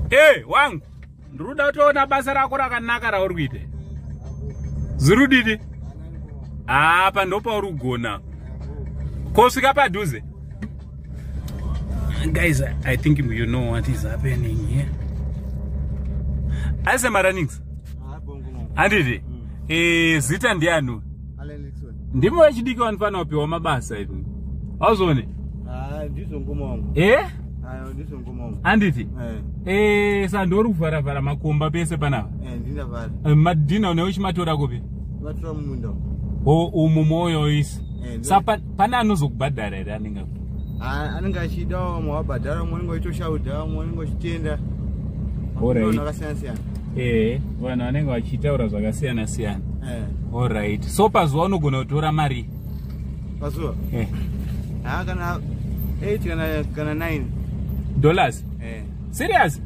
Hey, wangu. Nduruda toona basa rako rakanaka rauri kuita. Zurudidi. Apa ndopa uri kugona. Kosvika padhuze. Guys, I think you know what is happening here. Ase Maranix. Handiti. Zita ndianu. Ndimo wachidiki wanofana wapiwa mabasa hivi. Awuzone? Ndizo ngumongo. Ndizo ngumongo. Handiti. Sandori kuvara makomba pese panapa. Ndinavara. Madina unewichimatora kupi? Matora mumunda. Umumoyo isi. Sapa pana anozokubhadhara here anenge. Anenge achida mwabhadhara mwanenge waitoshauda mwanenge wachitenda. Alright. Akasiyana-siyana. Vanhu vanenge vachitaura zvakasiyana-siyana. Alright. So pazuva unogona kutora mari? Pazuva? Kana 8 kana 9 dollars? Serious?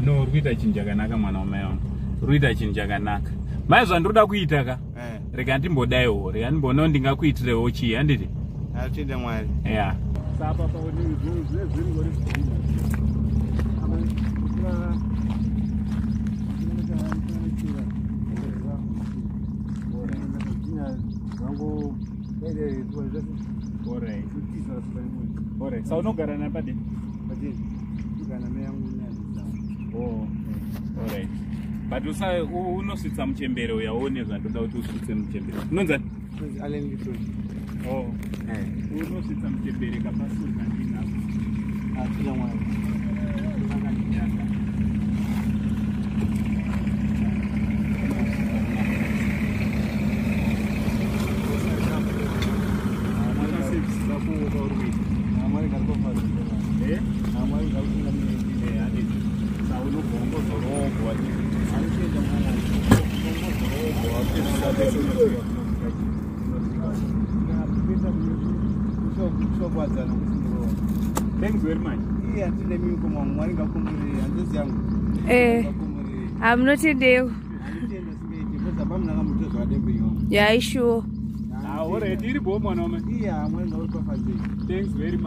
No, uri kuita chinhu chakanaka mwana wamai wangu. Uri kuita chinhu chakanaka. Maizva ndoda kuita ka? Rega ndimbodaiwo, rega ndimbonawo ndingakuitirewo chii, handiti? Atenda Mwari. Sapa paonini zvinhu ngori Alright. So unogara napadi? Alright. But unosvitsa muchembere uya one zvandoda kuti usvitse muchembere. Unonzani? Unosvitsa muchembere kapasuka ndinako. Atenda Mwari. Thanks very much. I'm not a deal. Yeah, sure. Already, thanks very much.